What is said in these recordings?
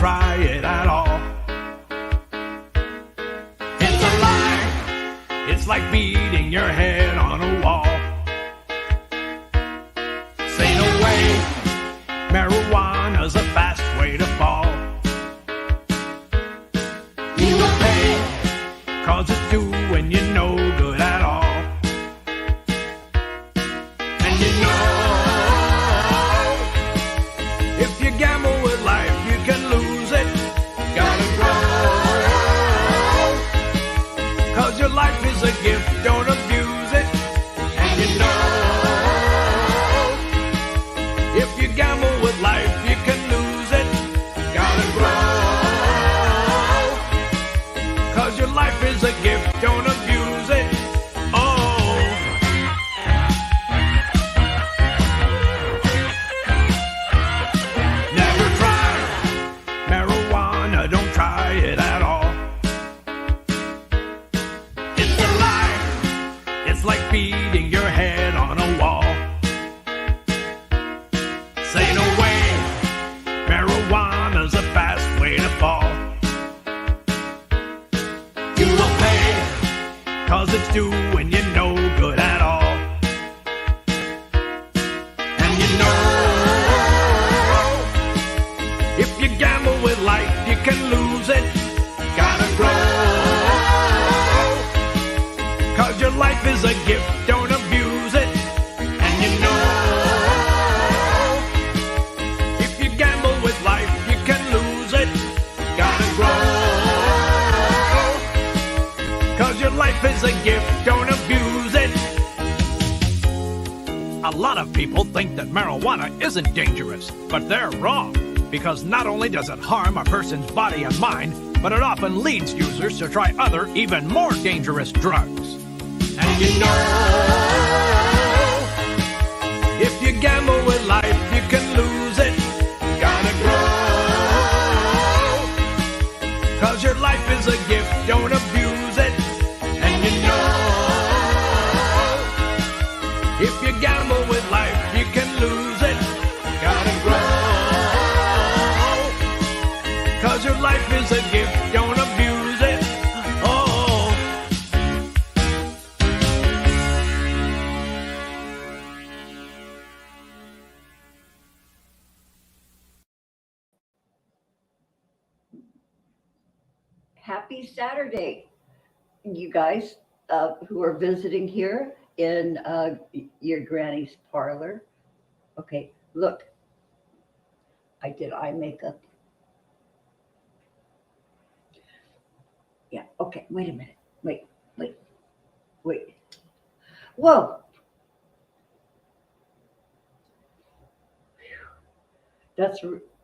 try it at all. It's a lie. It's like beating your head on a wall. Say no way. Marijuana's a fast way to fall. You will pay, 'cause it's doing you no good at all. And you know, if you gamble with life, you can lose it. Gotta grow, 'cause your life is a gift, don't abuse it. And you know, if you gamble with life, you can lose it. Gotta grow, 'cause your life is a gift, don't abuse it. Oh. Never try marijuana, don't try it at all. It's a lie. It's like beating your head on a wall. Say no way. Marijuana's a fast way to fall. You will pay, 'cause it's doing you no good at all. And you know, if you gamble with life, you can lose it. Gotta grow, 'cause your life is a gift, don't abuse it. And you know, if you gamble with life, you can lose it. Gotta grow, 'cause your life is a gift, don't abuse it. A lot of people think that marijuana isn't dangerous, but they're wrong. Because not only does it harm a person's body and mind, but it often leads users to try other, even more dangerous drugs. And you know, if you gamble with life, you can lose it. Gotta grow, 'cause your life is a gift, don't abuse it. And you know, if you gamble with life, you can lose it. Gotta grow, 'cause your life is a gift, don't abuse it. Oh. Happy Saturday, you guys who are visiting here in your granny's parlor. Okay, look, I did eye makeup. Yeah, okay, wait a minute. Wait. Whoa.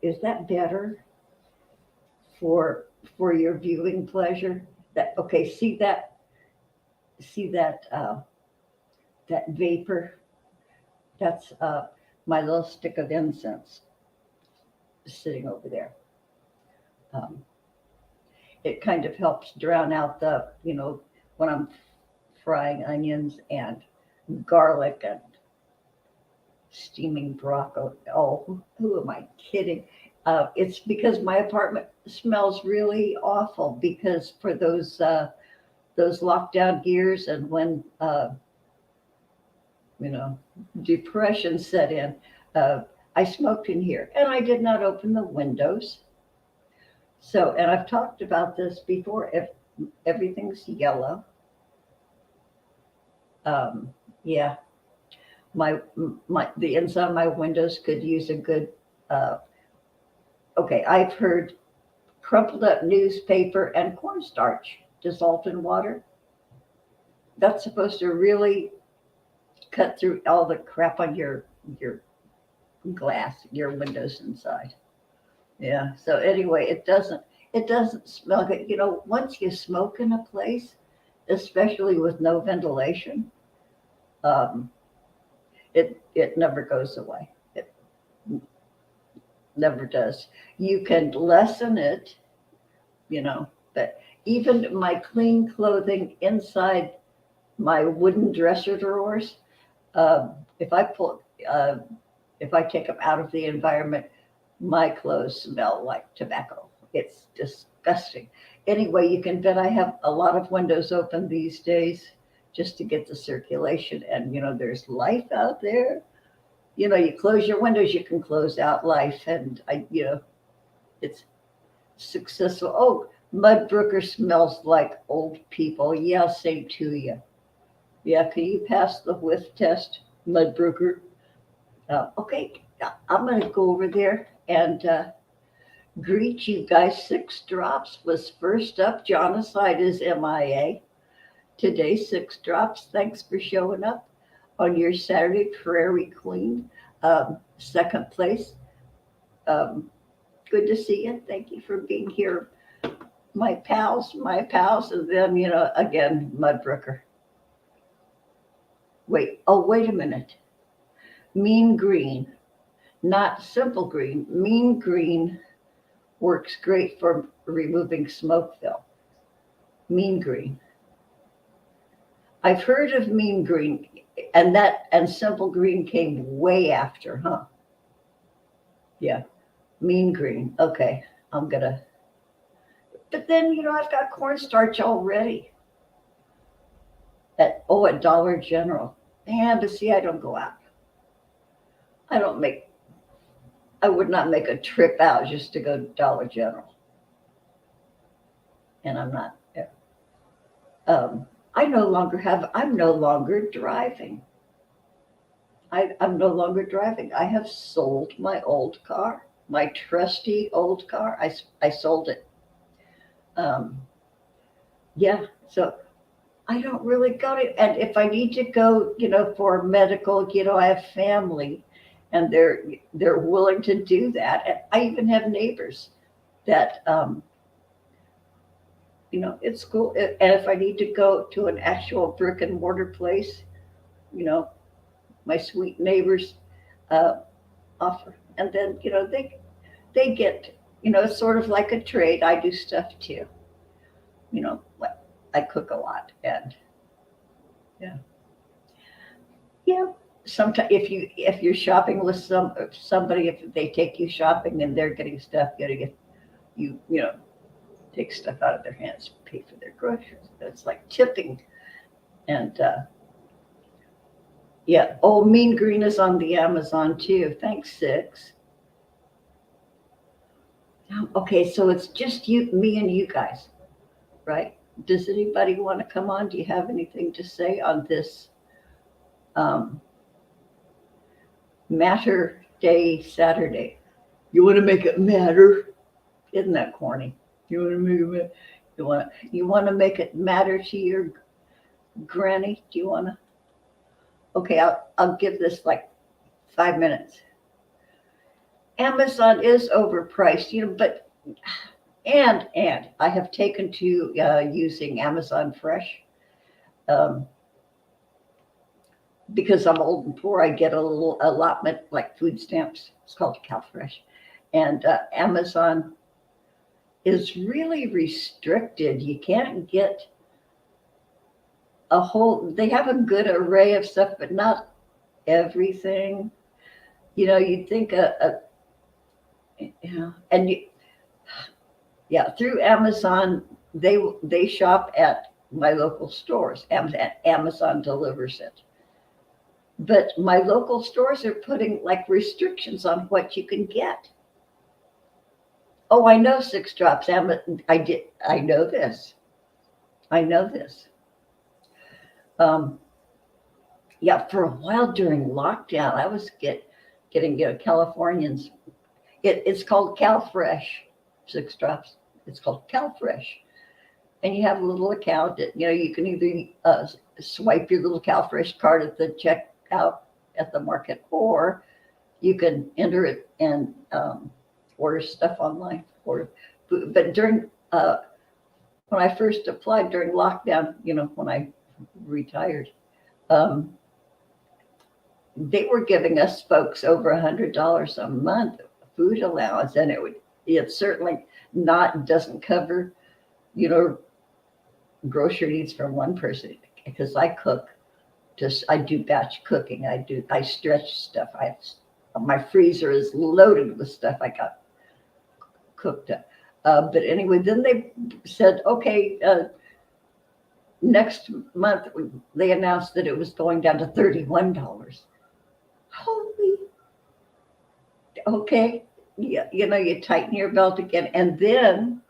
Is that better for your viewing pleasure? Okay, see that that vapor? That's my little stick of incense sitting over there. It kind of helps drown out when I'm frying onions and garlic and steaming broccoli. Oh, who am I kidding? It's because my apartment smells really awful because for those lockdown years and when depression set in, I smoked in here and I did not open the windows. So, and I've talked about this before. If everything's yellow, yeah, the inside of my windows could use a good. Okay, I've heard crumpled up newspaper and cornstarch dissolved in water. That's supposed to really cut through all the crap on your glass, your windows inside. Yeah. So anyway, it doesn't smell good. Once you smoke in a place, especially with no ventilation, it never goes away. It never does. You can lessen it, but even my clean clothing inside my wooden dresser drawers, if I take them out of the environment, my clothes smell like tobacco. it's disgusting. Anyway, you can bet I have a lot of windows open these days just to get the circulation. And, there's life out there. You close your windows, you can close out life. And, it's successful. Oh, Mudbrooker smells like old people. Yeah, same to you. Yeah, can you pass the whiff test, Mudbrooker? Okay, I'm going to go over there and greet you guys. Six Drops was first up. Jonacide is MIA. Today, Six Drops, thanks for showing up on your Saturday, Prairie Queen. Second place. Good to see you. Thank you for being here. My pals, and then, again, Mudbrooker. Wait a minute. Mean Green, not Simple Green. Mean Green works great for removing smoke film. Mean Green. I've heard of Mean Green, and Simple Green came way after, huh? Yeah, Mean Green. Okay, but then, I've got cornstarch already at Dollar General. Yeah, but see, I don't go out. I would not make a trip out just to go to Dollar General. And I'm not there. I'm no longer driving. I'm no longer driving. I have sold my old car, my trusty old car. I sold it. Yeah, so I don't really go to, and if I need to go, for medical, I have family and they're willing to do that. And I even have neighbors that, it's cool. And if I need to go to an actual brick and mortar place, my sweet neighbors offer. And then, they get, it's sort of like a trade. I do stuff too. I cook a lot, and yeah. Sometimes if you're shopping with somebody, if they take you shopping and they're getting stuff, you take stuff out of their hands, pay for their groceries. That's like tipping, and yeah. Oh, Mean Green is on the Amazon too. Thanks, Six. Okay, so it's just me and you guys, right? Does anybody want to come on? Do you have anything to say on this Matter Day Saturday? You want to make it matter? Isn't that corny? You want to make it matter? You want to make it matter to your granny? Do you want to? Okay, I'll give this like 5 minutes. Amazon is overpriced, but and I have taken to using Amazon Fresh because I'm old and poor. I get a little allotment like food stamps. It's called CalFresh, and Amazon is really restricted. You can't get they have a good array of stuff, but not everything. You'd think through Amazon, they shop at my local stores. Amazon delivers it. But my local stores are putting like restrictions on what you can get. Oh, I know, Six Drops. I know this. For a while during lockdown, I was getting Californians. It's called CalFresh. Six Drops. It's called CalFresh, and you have a little account that you can either swipe your little CalFresh card at the checkout at the market, or you can enter it and order stuff online. But during when I first applied during lockdown, when I retired, they were giving us folks over $100 a month food allowance, and it certainly doesn't cover, grocery needs for one person, because I cook. I do batch cooking. I stretch stuff. My freezer is loaded with stuff I got cooked up. But anyway, then they said, okay, next month they announced that it was going down to $31. Holy, okay. Yeah, you tighten your belt again. And then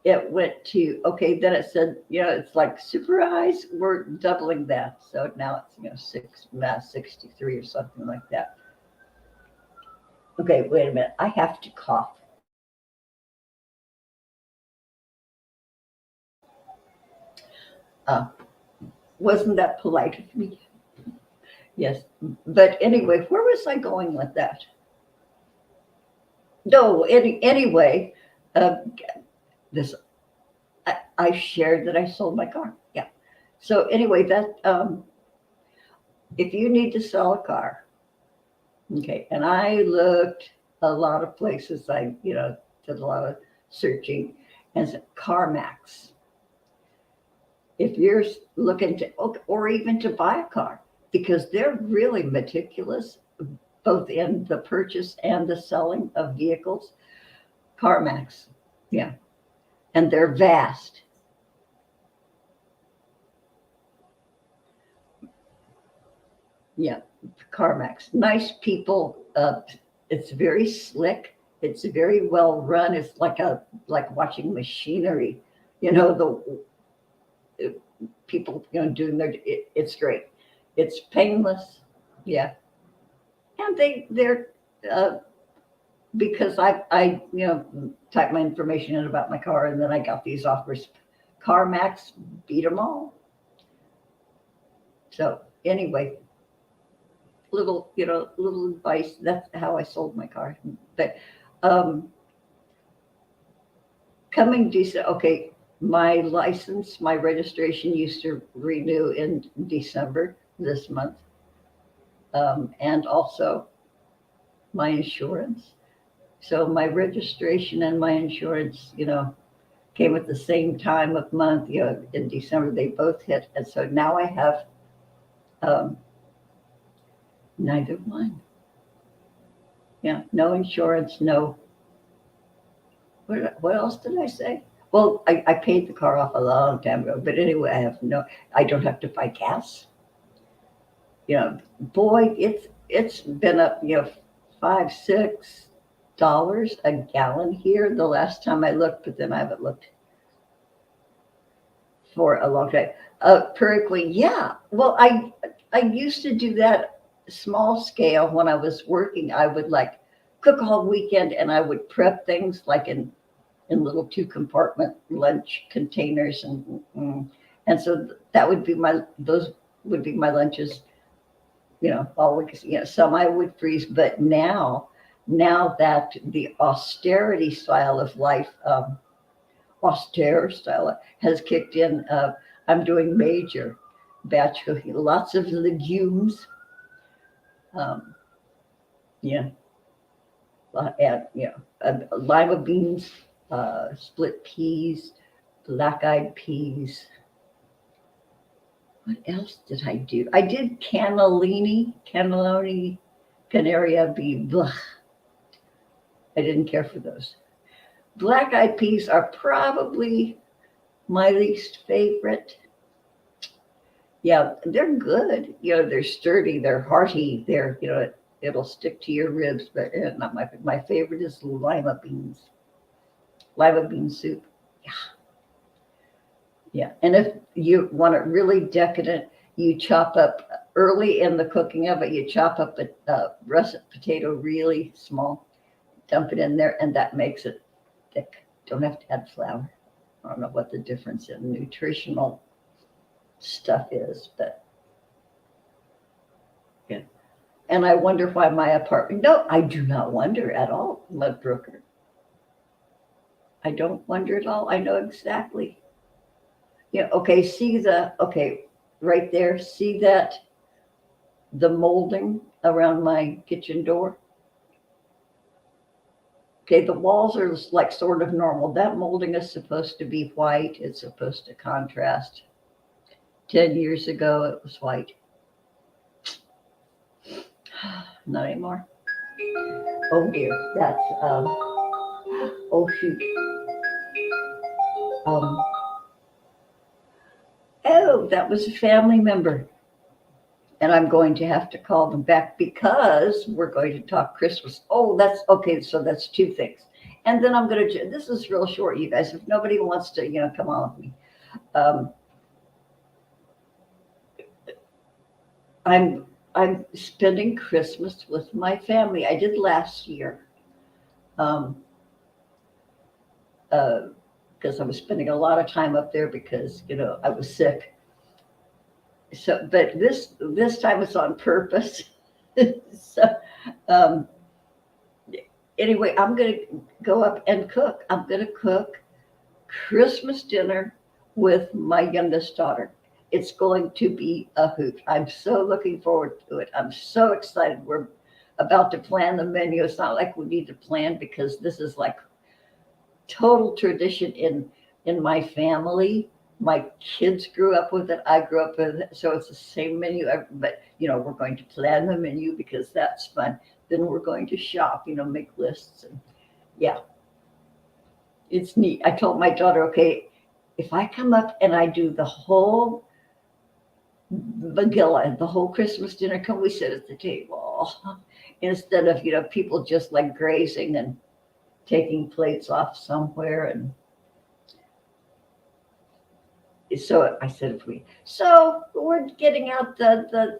it went to, okay, then it said, it's like, surprise, we're doubling that. So now it's, 63 or something like that. Okay, wait a minute. I have to cough. Uh, wasn't that polite of me? Yes. But anyway, where was I going with that? No, anyway, uh, this I shared that I sold my car. Yeah. So anyway, that if you need to sell a car, okay, and I looked a lot of places. I did a lot of searching, and said CarMax. If you're looking to, or even to buy a car, because they're really meticulous, both in the purchase and the selling of vehicles. CarMax, yeah, and they're vast. Yeah, CarMax, nice people. It's very slick. It's very well run. It's like watching machinery. The people doing it's great. It's painless. Yeah, and they're uh, because I typed my information in about my car, and then I got these offers. CarMax beat them all. So anyway, little advice. That's how I sold my car. But um, coming December, okay, my license, my registration used to renew in December this month, and also my insurance. So my registration and my insurance, came at the same time of month. In December they both hit, and so now I have um, neither one. Yeah, no insurance, no. What else did I say? Well, I paid the car off a long time ago, but anyway, I don't have to buy gas. Boy, it's been up, $5, $6 a gallon here the last time I looked, but then I haven't looked for a long time. Perically, yeah. Well, I used to do that small scale when I was working. I would like cook all weekend, and I would prep things like in little 2 compartment lunch containers, and so that would be those would be my lunches, all week. Some I would freeze, but now that the austerity style of life, austere style has kicked in, I'm doing major batch cooking, lots of legumes, um, yeah, and lima beans, split peas, black-eyed peas. What else did I do? I did cannellini, Canaria beef. Blah. I didn't care for those. Black-eyed peas are probably my least favorite. Yeah, they're good. They're sturdy, they're hearty, it'll stick to your ribs, but not my favorite is lima beans. Lima bean soup. Yeah. Yeah. And if you want it really decadent, you chop up early in the cooking of it, you chop up a russet potato really small, dump it in there, and that makes it thick. Don't have to add flour. I don't know what the difference in nutritional stuff is, but yeah. And I wonder why my apartment, no, I do not wonder at all, Mudbrooker. I don't wonder at all. I know exactly. Okay, okay, right there, see the molding around my kitchen door? Okay, the walls are like sort of normal. That molding is supposed to be white. It's supposed to contrast. 10 years ago, it was white. Not anymore. Oh dear, that's, oh shoot. Um, oh, that was a family member. And I'm going to have to call them back because we're going to talk Christmas. Oh, that's okay. So that's two things. And then I'm going to, this is real short, you guys. If nobody wants to, come on with me. Um, I'm spending Christmas with my family. I did last year. Um, because I was spending a lot of time up there because, I was sick. So, but this time it's on purpose. So, um, anyway, I'm going to go up and cook. I'm going to cook Christmas dinner with my youngest daughter. It's going to be a hoot. I'm so looking forward to it. I'm so excited. We're about to plan the menu. It's not like we need to plan because this is like total tradition in my family. My kids grew up with it. I grew up with it. So it's the same menu. But, we're going to plan the menu because that's fun. Then we're going to shop, make lists. And yeah, it's neat. I told my daughter, okay, if I come up and I do the whole Megillah, the whole Christmas dinner, can we sit at the table? Instead of, people just like grazing and taking plates off somewhere. And so I said, so we're getting out the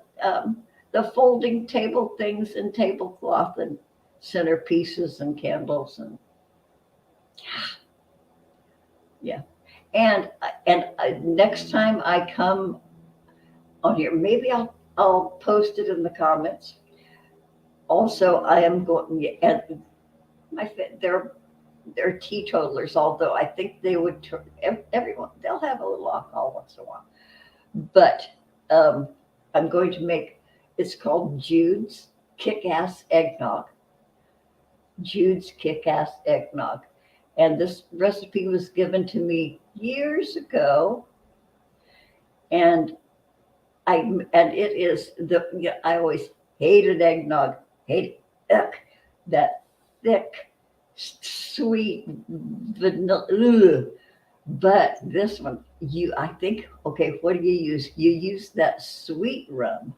folding table things and tablecloth and centerpieces and candles and yeah. And next time I come on here, maybe I'll post it in the comments. Also, I am going and they're teetotalers, although I think they would everyone they'll have a little alcohol once in a while. But I'm going to make it's called Jude's Kick-Ass Eggnog. Jude's Kick-Ass Eggnog. And this recipe was given to me years ago. And it is I always hated eggnog, that thick, sweet vanilla. But this one, I think, okay, what do you use? You use that sweet rum,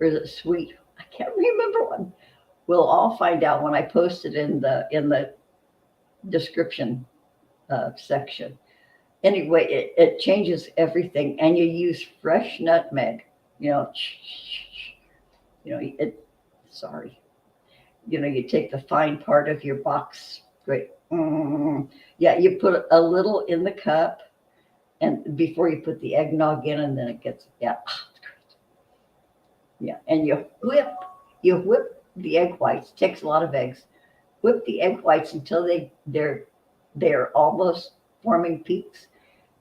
or is it sweet? I can't remember one. We'll all find out when I post it in the description section. Anyway, it changes everything, and you use fresh nutmeg. Sorry. You take the fine part of your box. Great. Yeah, you put a little in the cup, and before you put the eggnog in, and then it gets it's great. Yeah, and you whip the egg whites. Takes a lot of eggs. Whip the egg whites until they're almost forming peaks,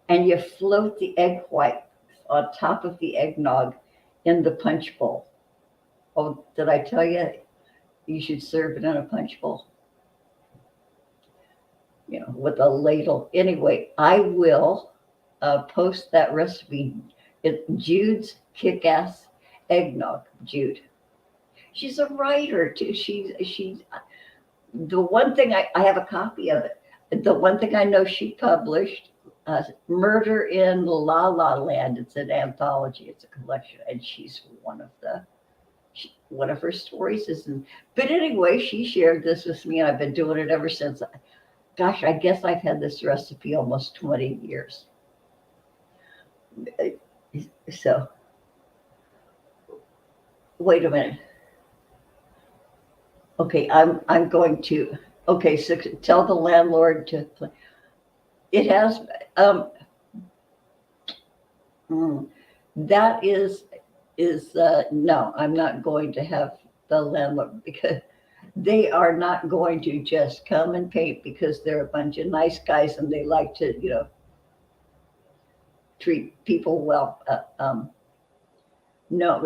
and you float the egg white on top of the eggnog in the punch bowl. Oh, did I tell you? You should serve it in a punch bowl, with a ladle. Anyway, I will post that recipe. Jude's Kick-Ass Eggnog. Jude. She's a writer too. She's the one thing I have a copy of it. The one thing I know she published, Murder in La La Land. It's an anthology. It's a collection, and she's one of her stories isn't. But anyway, she shared this with me, and I've been doing it ever since. Gosh, I guess I've had this recipe almost 20 years. So, wait a minute. Okay, I'm going to. Okay, so tell the landlord to. It has. That is no, I'm not going to have the landlord because they are not going to just come and paint because they're a bunch of nice guys and they like to, treat people well. No,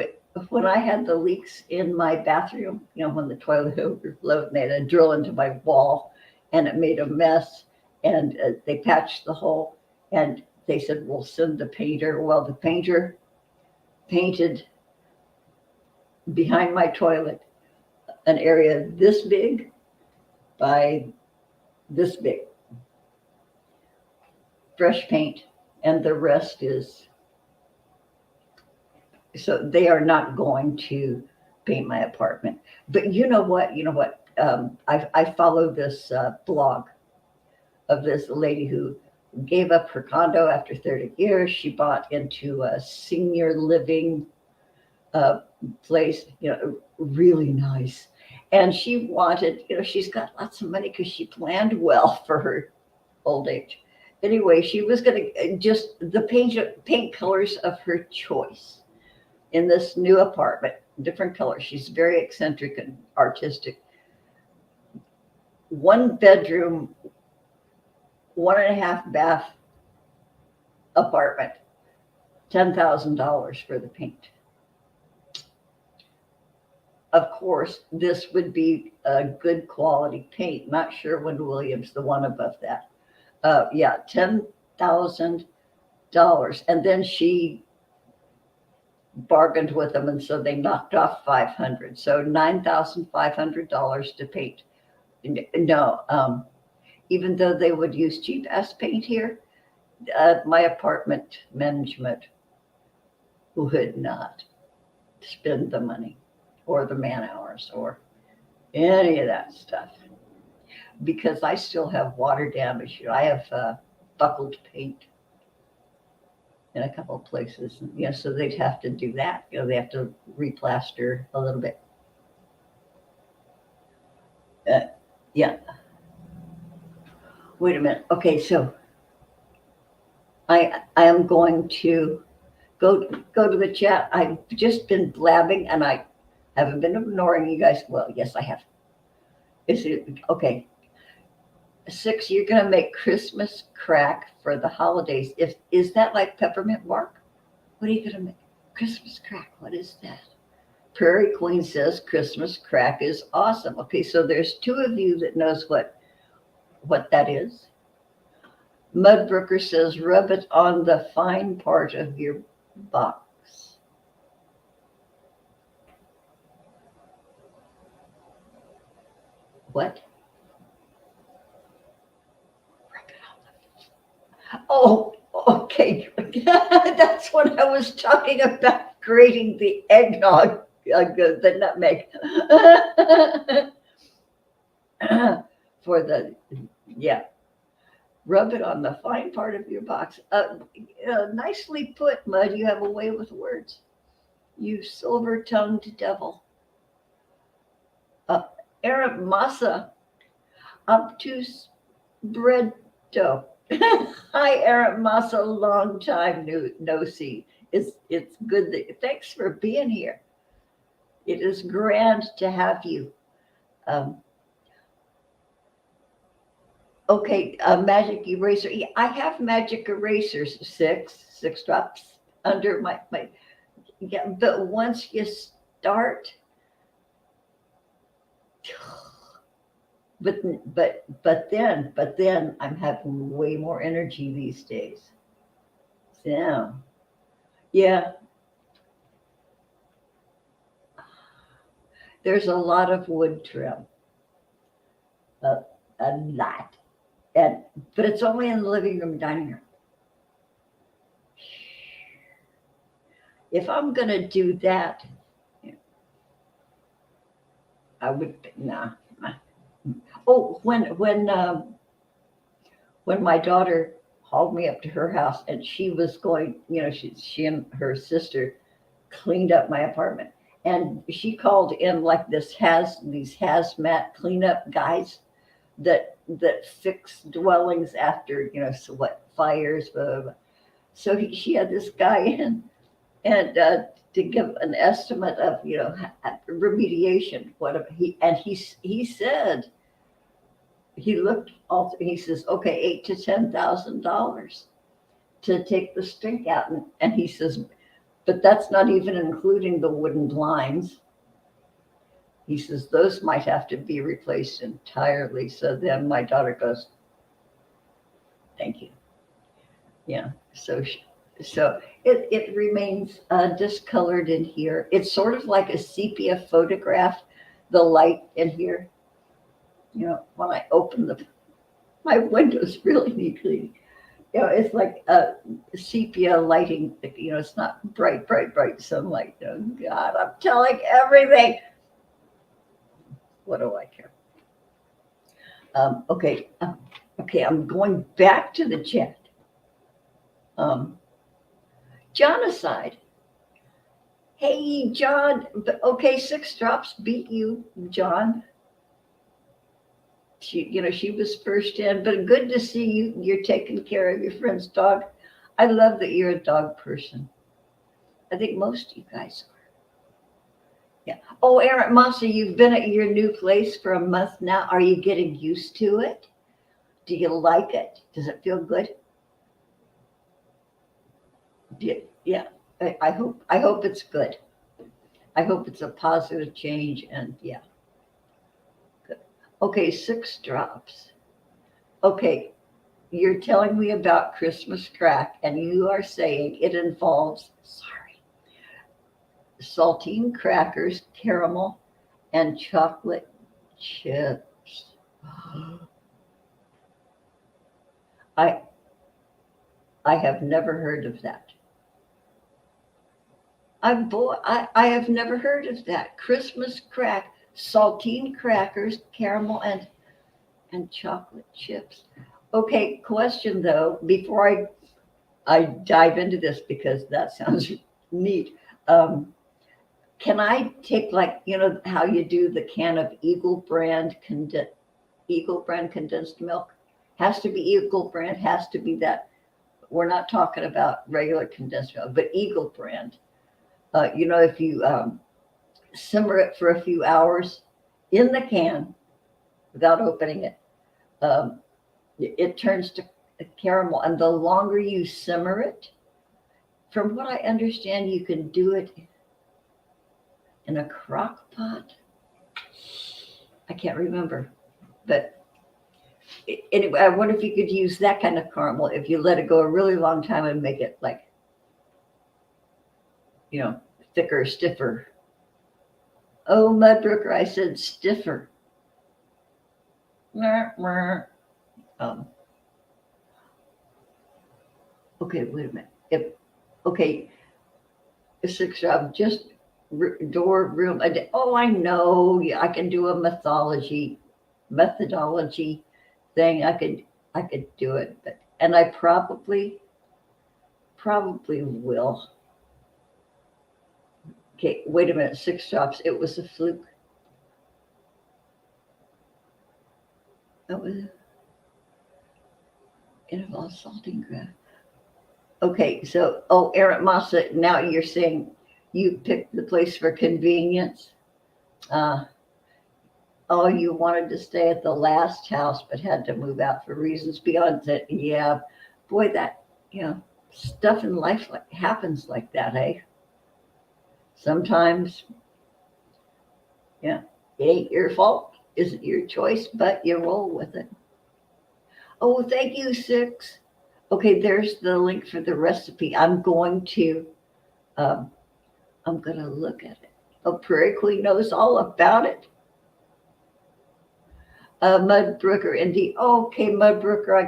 when I had the leaks in my bathroom, when the toilet overflowed and they had a drill into my wall and it made a mess and they patched the hole and they said, we'll send the painter. Well, the painter painted behind my toilet an area this big by this big. fresh paint, and the rest is, so they are not going to paint my apartment. But you know what? I follow this blog of this lady who gave up her condo after 30 years. She bought into a senior living place, really nice. And she wanted, she's got lots of money because she planned well for her old age. Anyway, she was going to just the paint colors of her choice in this new apartment, different colors. She's very eccentric and artistic. 1 bedroom, 1.5 bath apartment, $10,000 for the paint. Of course, this would be a good quality paint. Not Sherwin-Williams, the one above that. Yeah, $10,000. And then she bargained with them, and so they knocked off $500. So $9,500 to paint. No, even though they would use cheap ass paint here, my apartment management would not spend the money or the man hours or any of that stuff, because I still have water damage. I have buckled paint in a couple of places. So they'd have to do that. They have to replaster a little bit. Yeah. Wait a minute. Okay, so I am going to go to the chat. I've just been blabbing, and I haven't been ignoring you guys. Well, yes, I have. Is it okay? 6, you're gonna make Christmas crack for the holidays. Is that like peppermint bark? What are you gonna make? Christmas crack. What is that? Prairie Queen says Christmas crack is awesome. Okay, so there's 2 of you that knows what that is. Mudbrooker says rub it on the fine part of your box. What? Oh, okay. That's what I was talking about, grating the eggnog, the nutmeg. For the, yeah. Rub it on the fine part of your box. Nicely put, Mud. You have a way with words. You silver-tongued devil. Aaron Massa, obtuse bread dough. Hi, Aaron Massa. Long time no see. It's good that, thanks for being here. It is grand to have you. Okay, magic eraser. Yeah, I have magic erasers, six drops under my. Yeah, but once you start, but then I'm having way more energy these days. So, yeah, there's a lot of wood trim, a lot. But it's only in the living room, dining room. If I'm gonna do that, I would nah. Oh, when my daughter hauled me up to her house and she was going, she and her sister cleaned up my apartment, and she called in like these hazmat cleanup guys that fix dwellings after, so what, fires, blah, blah, blah. So she had this guy in, and to give an estimate of, remediation. He said, he looked also, he says, okay, $8,000 to $10,000 to take the stink out. And he says, but that's not even including the wooden blinds. He says, those might have to be replaced entirely. So then my daughter goes, thank you. Yeah, so it remains discolored in here. It's sort of like a sepia photograph, the light in here. When I open my windows really need cleaning. it's like a sepia lighting. It's not bright, bright sunlight. God, I'm telling everything. What do I care? Okay, I'm going back to the chat. Genocide. Hey, John. Okay, 6 drops beat you, John. She was first in, but good to see you. You're taking care of your friend's dog. I love that you're a dog person. I think most of you guys are. Yeah. Oh, Aaron Massa, you've been at your new place for a month now. Are you getting used to it? Do you like it? Does it feel good? Yeah. I hope it's good. I hope it's a positive change, and yeah. Good. Okay, 6 drops. Okay, you're telling me about Christmas crack, and you are saying it involves, saltine crackers, caramel, and chocolate chips. I have never heard of that. I have never heard of that. Christmas crack, saltine crackers, caramel, and chocolate chips. Okay, question though, before I dive into this, because that sounds neat. Can I take, like, how you do the can of Eagle brand condensed milk? Has to be Eagle brand, has to be that. We're not talking about regular condensed milk, but Eagle brand. If you simmer it for a few hours in the can without opening it, it turns to caramel. And the longer you simmer it, from what I understand, you can do it in a crock pot. I can't remember, but anyway, I wonder if you could use that kind of caramel if you let it go a really long time and make it like, thicker, stiffer. Oh, Mudbrooker, I said stiffer. Okay, wait a minute. Okay, 6 drop, just door room. Oh, I know. Yeah, I can do a methodology thing. I could do it, and I probably will. Okay, wait a minute. 6 drops. It was a fluke. That was it involves salting crack. Okay, so Aaron Massa, now you're saying you picked the place for convenience. You wanted to stay at the last house, but had to move out for reasons beyond that. Yeah, boy, that stuff in life happens like that, eh? Sometimes, it ain't your fault, isn't your choice, but you roll with it. Oh, thank you, 6. Okay, there's the link for the recipe. I'm going to look at it. Oh, Prairie Queen knows all about it. Mudbrooker, indeed. Okay, Mudbrooker, I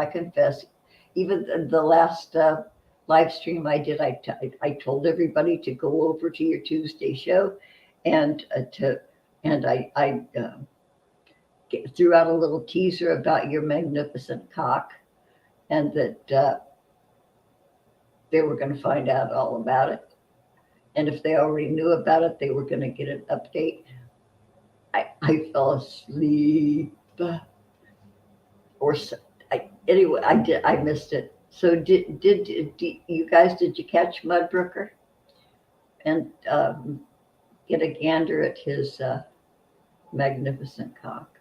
confess. Even the last live stream I did, I told everybody to go over to your Tuesday show, and I threw out a little teaser about your magnificent cock, and that they were going to find out all about it. And if they already knew about it, they were going to get an update. I fell asleep, anyway, I missed it. So did you guys? Did you catch Mudbrooker and get a gander at his magnificent cock?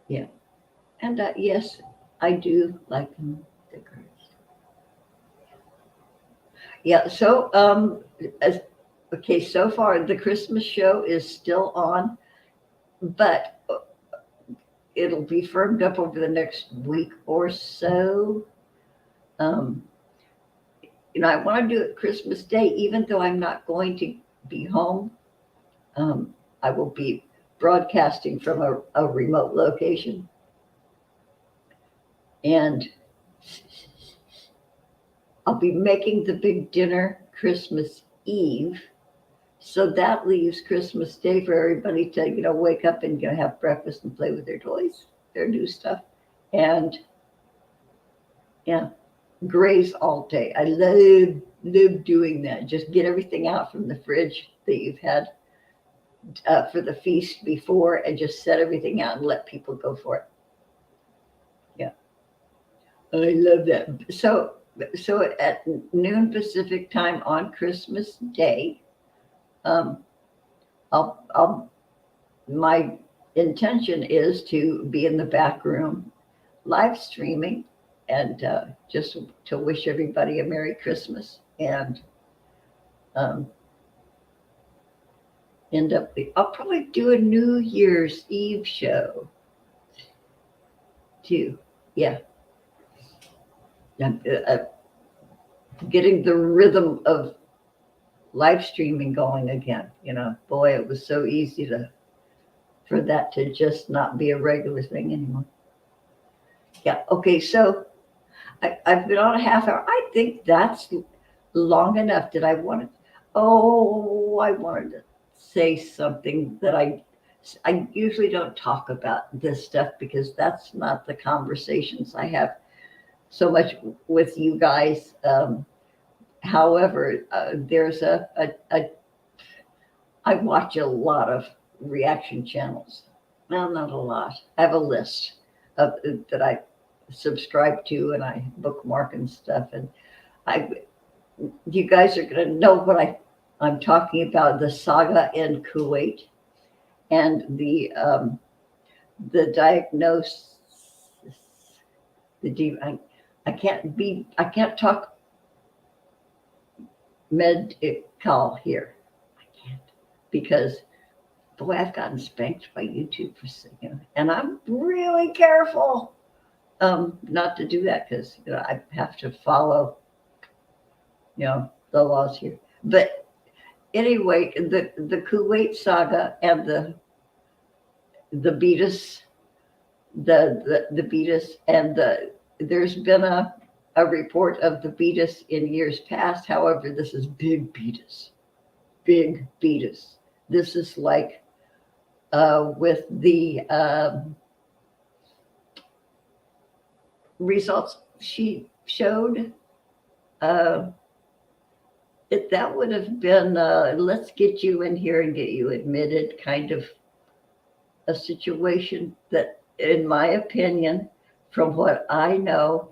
Yeah, and yes, I do like him thicker. Yeah. So okay, so far the Christmas show is still on, but it'll be firmed up over the next week or so. I want to do it Christmas Day, even though I'm not going to be home. I will be broadcasting from a remote location. And I'll be making the big dinner Christmas Eve. So that leaves Christmas Day for everybody to, wake up and have breakfast and play with their toys, their new stuff. And yeah, graze all day. I love doing that. Just get everything out from the fridge that you've had for the feast before and just set everything out and let people go for it. Yeah, I love that. So at noon Pacific time on Christmas Day, my intention is to be in the back room live streaming and just to wish everybody a Merry Christmas and I'll probably do a New Year's Eve show too. Yeah. Getting the rhythm of live streaming going again. Boy, it was so easy for that to just not be a regular thing anymore. Yeah. Okay. So I've been on a half hour. I think that's long enough. Did I want to? Oh, I wanted to say something that I usually don't talk about this stuff because that's not the conversations I have so much with you guys. However, there's I watch a lot of reaction channels. Well, not a lot. I have a list that I subscribe to and I bookmark and stuff. And you guys are going to know what I'm talking about, the saga in Kuwait and the diagnosis. I can't talk medical here. I can't because boy, I've gotten spanked by YouTube for saying, and I'm really careful not to do that because I have to follow the laws here. But anyway, the Kuwait saga and the Beatus, the Beatus and there's been a report of the Beatus in years past. However, this is big Beatus. This is like with the results she showed, that would have been let's get you in here and get you admitted kind of a situation that, in my opinion, from what I know,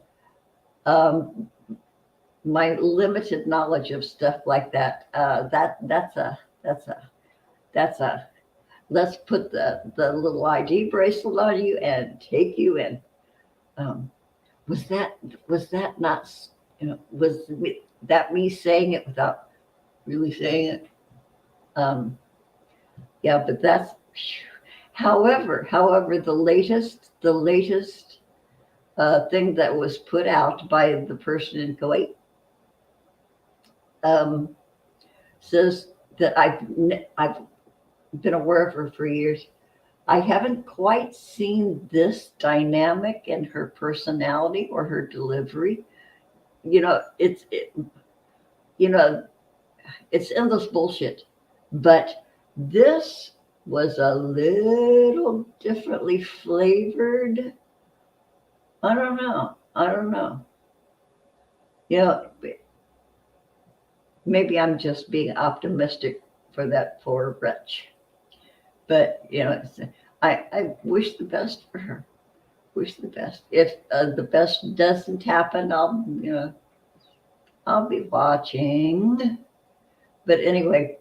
my limited knowledge of stuff like that, that's a let's put the little ID bracelet on you and take you in. Was that not, was that me saying it without really saying it? Yeah, but that's, however, the latest thing that was put out by the person in Kuwait says that I've been aware of her for years. I haven't quite seen this dynamic in her personality or her delivery. It's endless bullshit. But this was a little differently flavored. I don't know. Maybe I'm just being optimistic for that poor wretch. But, I wish the best for her. Wish the best. If the best doesn't happen, I'll be watching. But anyway,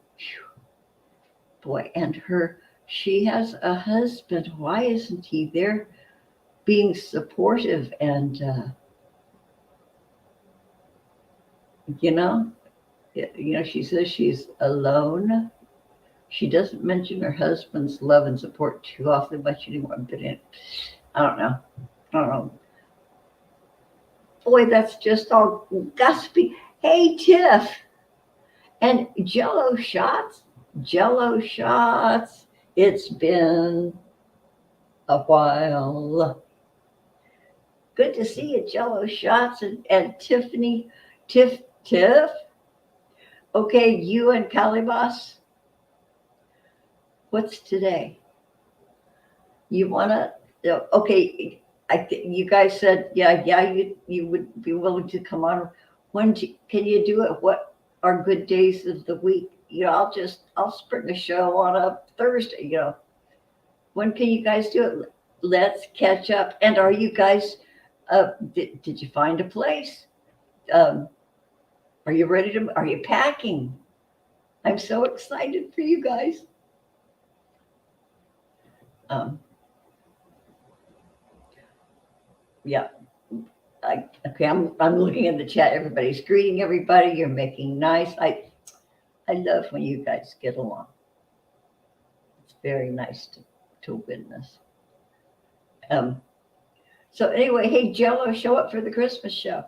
boy, and she has a husband. Why isn't he there being supportive and, she says she's alone. She doesn't mention her husband's love and support too often much anymore. But I don't know. Boy, that's just all gossipy. Hey, Tiff. And Jello shots. It's been a while. Good to see you, Jello Shots and Tiffany. Tiff. Okay, you and Calibas. What's today? You wanna? Okay, you guys said yeah. You would be willing to come on. Can you do it? What are good days of the week? I'll spring a show on a Thursday. When can you guys do it? Let's catch up. And are you guys? Did you find a place? Are you ready to? Are you packing? I'm so excited for you guys. Yeah. Okay, I'm looking at the chat. Everybody's greeting everybody. You're making nice. I love when you guys get along. It's very nice to witness. So anyway, hey Jello, show up for the Christmas show.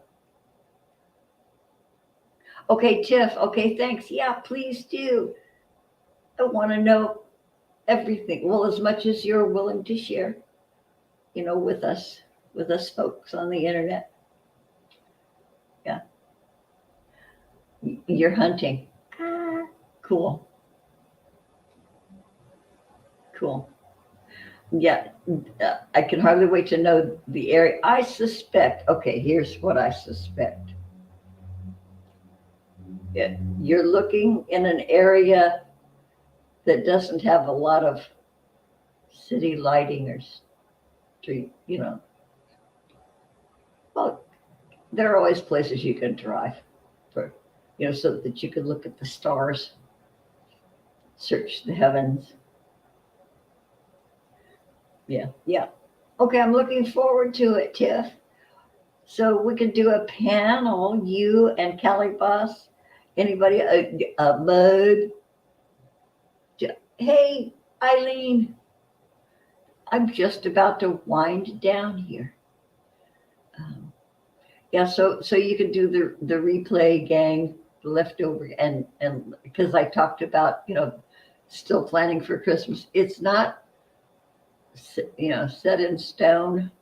Okay, Tiff. Okay, thanks. Yeah, please do. I want to know everything. Well, as much as you're willing to share, with us folks on the internet. Yeah. You're hunting. Cool. Yeah, I can hardly wait to know the area. I suspect, okay, here's what I suspect. Yeah, you're looking in an area that doesn't have a lot of city lighting or street, Well, there are always places you can drive for, so that you can look at the stars, search the heavens. Yeah. Okay, I'm looking forward to it, Tiff. So we could do a panel, you and Calibas. Anybody? Bud? Hey, Eileen. I'm just about to wind down here. Yeah, so you can do the replay, gang, the leftover, and because I talked about, still planning for Christmas. It's not, set in stone,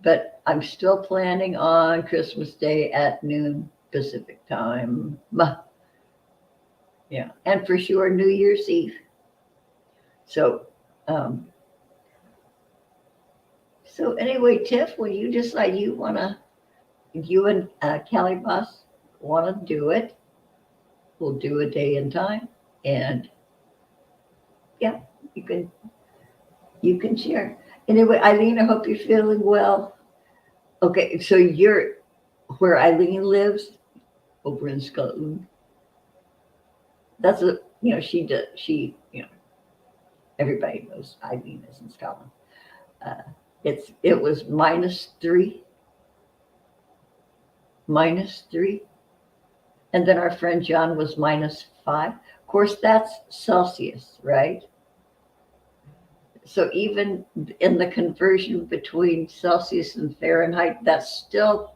but I'm still planning on Christmas Day at noon Pacific time. Yeah, and for sure New Year's Eve. So, anyway, Tiff, when you decide you and Calibas want to do it, we'll do a day and time, and yeah, you can share. Anyway, Eileen, I hope you're feeling well. Okay, so you're where Eileen lives, over in Scotland. That's everybody knows Eileen is in Scotland. It was -3, and then our friend John was -5. Of course, that's Celsius, right? So even in the conversion between Celsius and Fahrenheit, that's still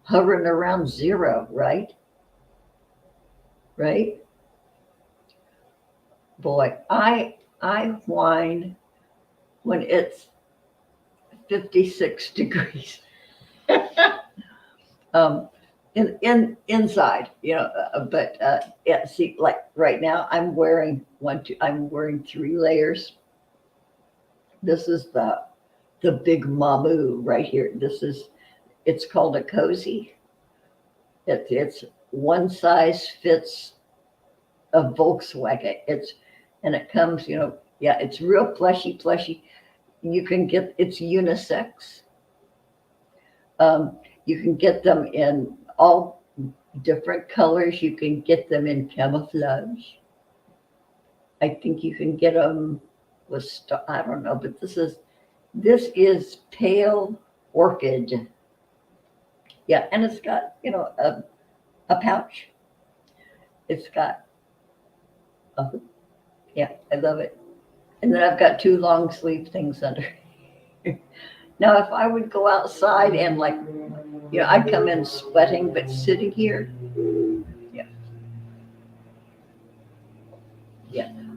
hovering around 0, right? Right? Boy, I whine when it's 56 degrees. Inside, but yeah, see, like right now I'm wearing 3 layers. This is the big Mamu right here. It's called a cozy. It's one size fits a Volkswagen. It comes, it's real plushy. You can get, it's unisex. You can get them in all different colors. You can get them in camouflage. I think you can get them with, I don't know, but this is pale orchid. Yeah, and it's got, a pouch. It's got, yeah, I love it. And then I've got 2 long sleeve things under. Now, if I would go outside and I'd come in sweating, but sitting here, yeah.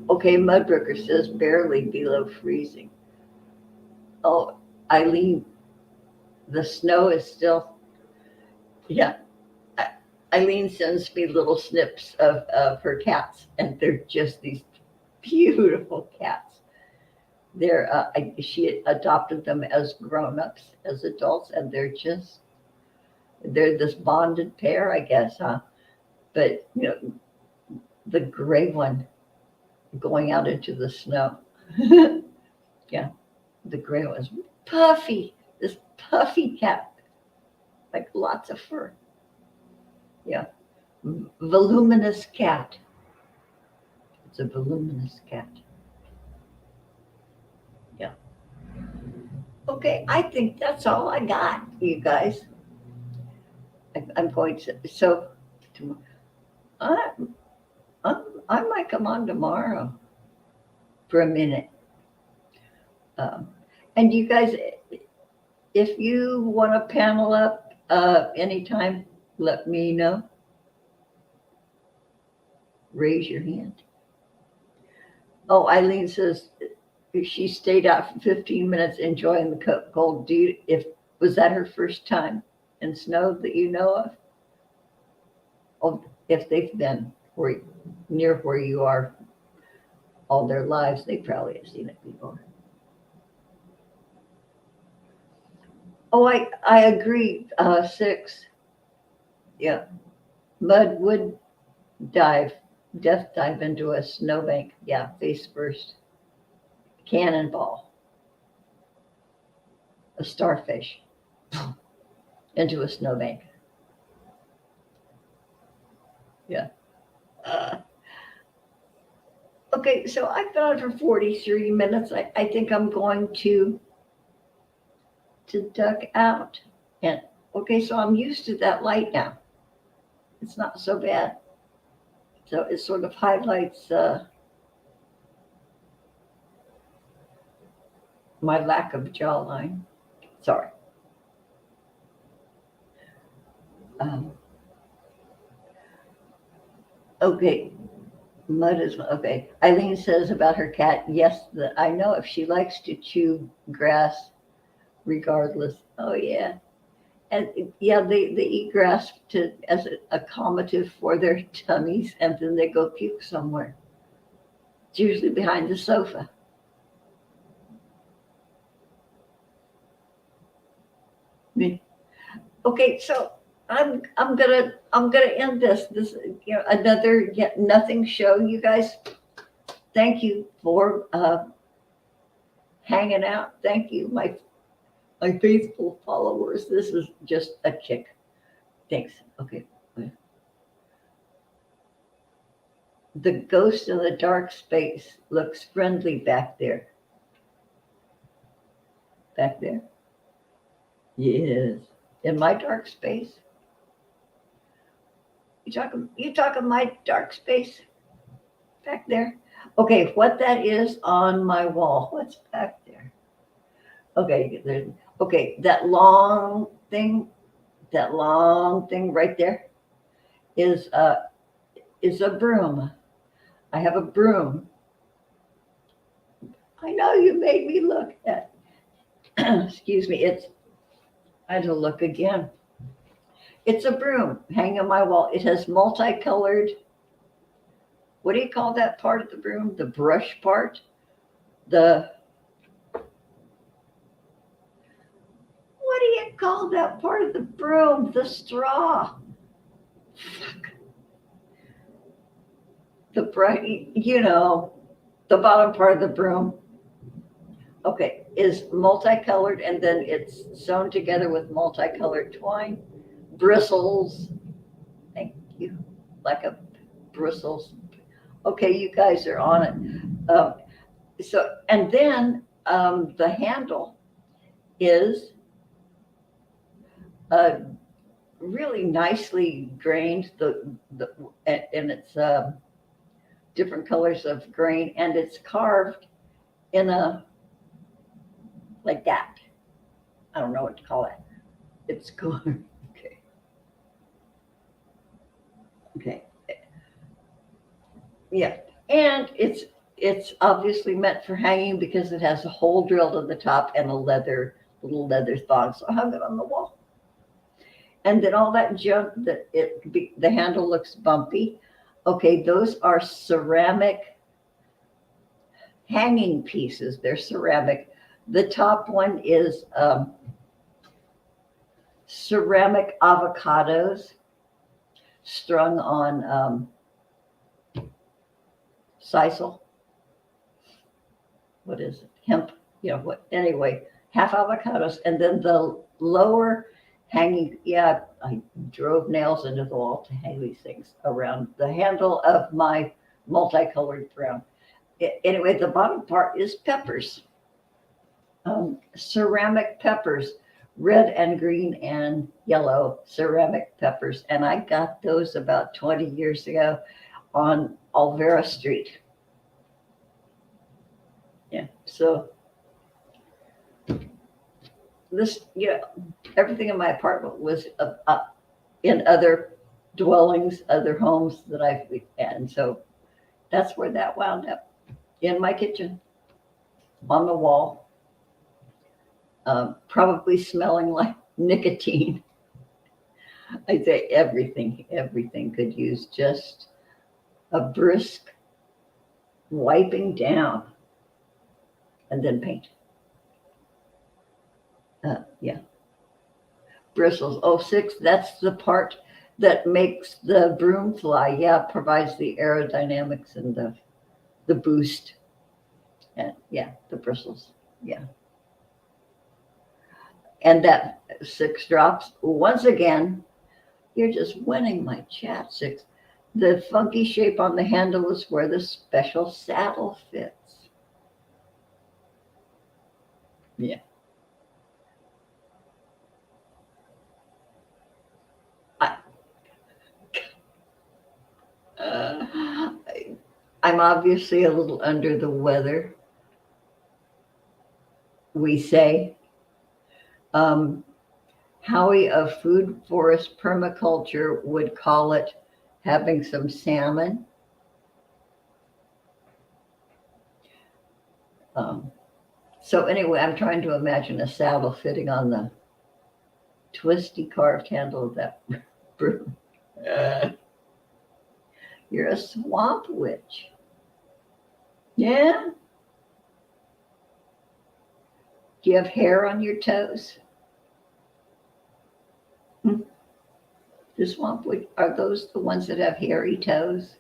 Okay, Mudbroker says barely below freezing. Oh, Eileen, the snow is still, yeah. Eileen sends me little snips of her cats, and they're just these beautiful cats. She adopted them as grown-ups, as adults, and they're this bonded pair, I guess, huh? But the gray one going out into the snow. Yeah, the gray one was puffy. This puffy cat, like lots of fur. Yeah, voluminous cat. It's a voluminous cat. Yeah. Okay, I think that's all I got, you guys. I'm going to, so I, I might come on tomorrow for a minute. And you guys, if you want to panel up anytime, let me know. Raise your hand. Oh, Eileen says she stayed out for 15 minutes enjoying the cold. Was that her first time in snow that you know of? Oh, if they've been near where you are all their lives, they probably have seen it before. Oh, I agree. 6. Yeah. Mud would death dive into a snowbank. Yeah, face first. Cannonball. A starfish into a snowbank. Yeah. Okay, so I've been on for 43 minutes. I think I'm going to duck out. And okay, so I'm used to that light now. It's not so bad. So it sort of highlights my lack of jawline. Sorry. Okay, mud is okay. Eileen says about her cat, yes, I know if she likes to chew grass regardless. Oh yeah. And yeah, they eat grass as a accommodative for their tummies, and then they go puke somewhere. It's usually behind the sofa. Okay, so I'm gonna end this another nothing show, you guys. Thank you for hanging out. Thank you, my faithful followers. This is just a kick. Thanks. Okay. The ghost in the dark space looks friendly back there. Back there? Yes. In my dark space? You talking my dark space? Back there? Okay, what that is on my wall. What's back there? Okay, that long thing right there is a broom. I have a broom. I know you made me look at. Excuse me. I had to look again. It's a broom hanging on my wall. It has multicolored. What do you call that part of the broom? The brush part? What do you call that part of the broom? The straw. Fuck. The bright, the bottom part of the broom. Okay, is multicolored, and then it's sewn together with multicolored twine. Bristles. Thank you. Like a bristles. Okay, you guys are on it. And then the handle is really nicely grained, and it's different colors of grain, and it's carved in like that. I don't know what to call it. It's carved. Okay. Yeah, and it's obviously meant for hanging because it has a hole drilled in the top and a leather little leather thongs. So I hung it on the wall. And then all that junk the handle looks bumpy. Okay, those are ceramic hanging pieces. They're ceramic. The top one is ceramic avocados strung on sisal. What is it? Hemp. What? Anyway, half avocados, and then the lower hanging. Yeah, I drove nails into the wall to hang these things around the handle of my multicolored brown. Anyway, the bottom part is peppers, ceramic peppers, red and green and yellow ceramic peppers. And I got those about 20 years ago on Olvera Street. Yeah, so this, everything in my apartment was in other dwellings, other homes that and so that's where that wound up, in my kitchen, on the wall, probably smelling like nicotine. I'd say everything could use just a brisk wiping down, and then paint. Yeah. Bristles. 06, that's the part that makes the broom fly. Yeah, provides the aerodynamics and the boost. And yeah, the bristles. Yeah. And that 6 drops, once again, you're just winning my chat, 6. The funky shape on the handle is where the special saddle fits. Yeah. I'm obviously a little under the weather, we say. Howie of Food Forest Permaculture would call it having some salmon. So anyway, I'm trying to imagine a saddle fitting on the twisty carved handle of that broom. You're a swamp witch. Yeah? Do you have hair on your toes? The swamp witch, are those the ones that have hairy toes?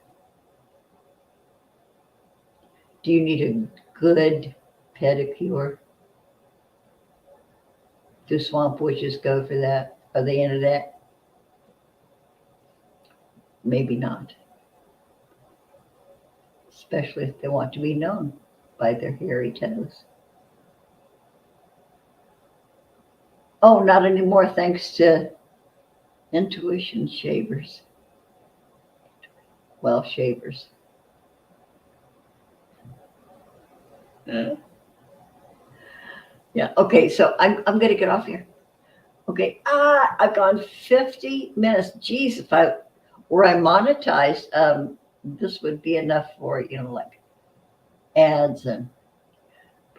Do you need a good pedicure? Do swamp witches go for that? Are they into that? Maybe not. Especially if they want to be known by their hairy toes. Oh, not anymore, thanks to Intuition shavers. Well, shavers. Yeah, okay, so I'm going to get off here. Okay, I've gone 50 minutes. Geez, if I monetized, this would be enough for, like ads. And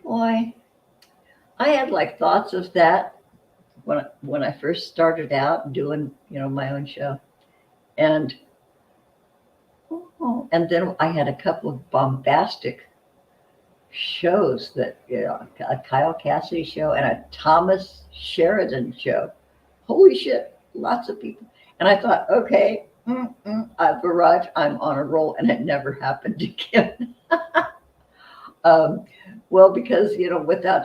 boy, I had like thoughts of that when I first started out doing, my own show. And then I had a couple of bombastic shows that, a Kyle Cassidy show and a Thomas Sheridan show. Holy shit, lots of people. And I thought, okay, I've arrived, I'm on a roll, and it never happened again. Well, because, without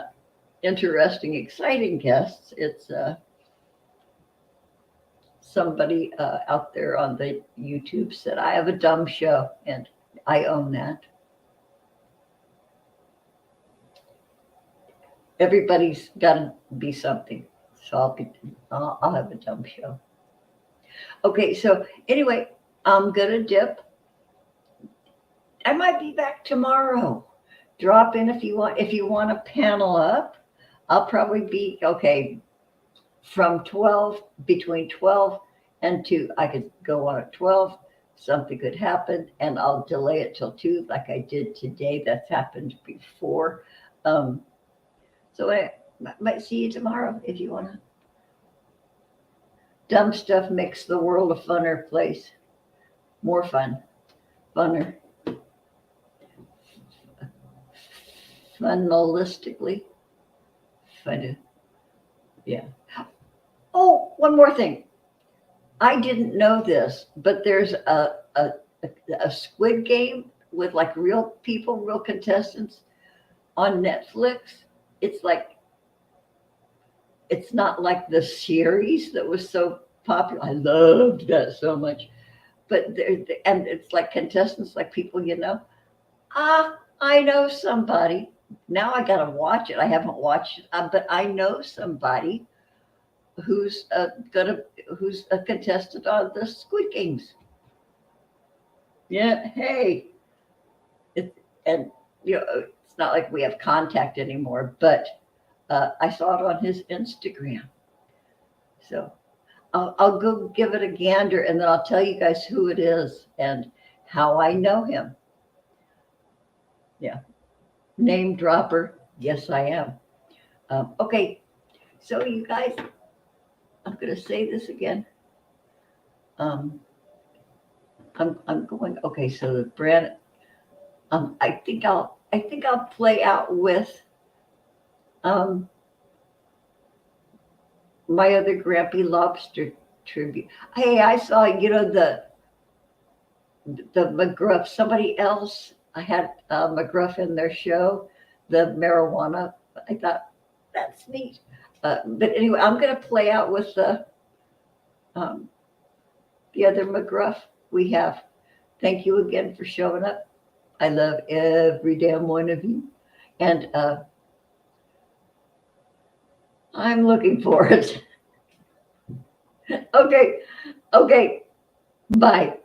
interesting, exciting guests, it's somebody out there on the YouTube said, I have a dumb show, and I own that. Everybody's got to be something, so I'll have a dumb show. Okay, so anyway, I'm gonna dip. I might be back tomorrow. Drop in if you want. If you want to panel up, I'll probably be okay from 12, between 12 and 2. I could go on at 12. Something could happen, and I'll delay it till 2, like I did today. That's happened before. So Might see you tomorrow if you want to. Dumb stuff makes the world a funner place. More fun. Funner. Funholistically. Fun. Yeah. Oh, one more thing. I didn't know this, but there's a Squid Game with like real people, real contestants on Netflix. It's not like the series that was so popular. I loved that so much. But and it's like contestants, like people, I know somebody. Now I got to watch it. I haven't watched it, but I know somebody who's a contestant on the Squid Games. Yeah, hey. It's not like we have contact anymore, but I saw it on his Instagram. So I'll go give it a gander, and then I'll tell you guys who it is and how I know him. Yeah. Name dropper. Yes, I am. Okay. So you guys, I'm going to say this again. I'm going. Okay. So the brand. I think I'll play out with my other Grampy Lobster tribute. Hey, I saw, the McGruff, somebody else, I had McGruff in their show, the marijuana. I thought, that's neat. But anyway, I'm going to play out with the other McGruff we have. Thank you again for showing up. I love every damn one of you. And I'm looking for it. Okay. Bye.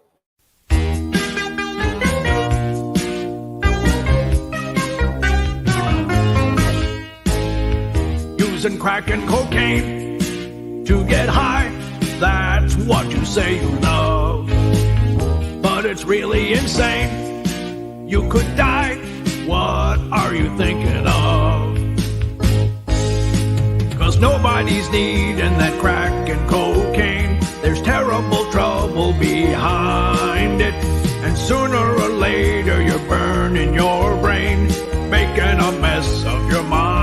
Using crack and cocaine to get high, that's what you say you love. But it's really insane. You could die. What are you thinking of? 'Cause nobody's needing that crack and cocaine. There's terrible trouble behind it. And sooner or later you're burning your brain, making a mess of your mind.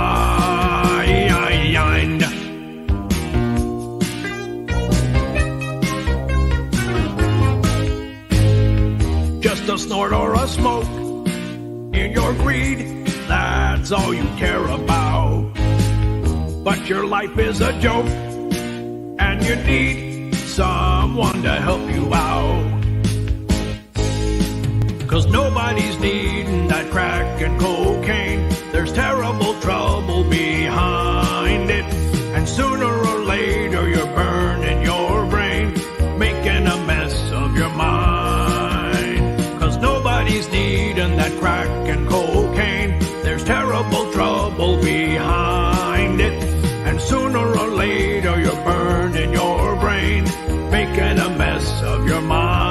Just a snort or a smoke in your greed, that's all you care about. But your life is a joke, and you need someone to help you out. 'Cause nobody's needing that crack and cocaine. There's terrible trouble behind it. And sooner or later you're burning your brain, making a mess of your mind. 'Cause nobody's needing that crack and cocaine. There's terrible trouble behind it. And sooner or later you're burning your brain, making a mess of your mind.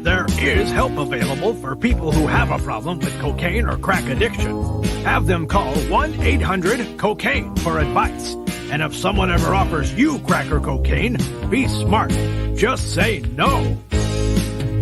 There is help available for people who have a problem with cocaine or crack addiction. Have them call 1-800-COCAINE for advice. And if someone ever offers you crack or cocaine, be smart. Just say no.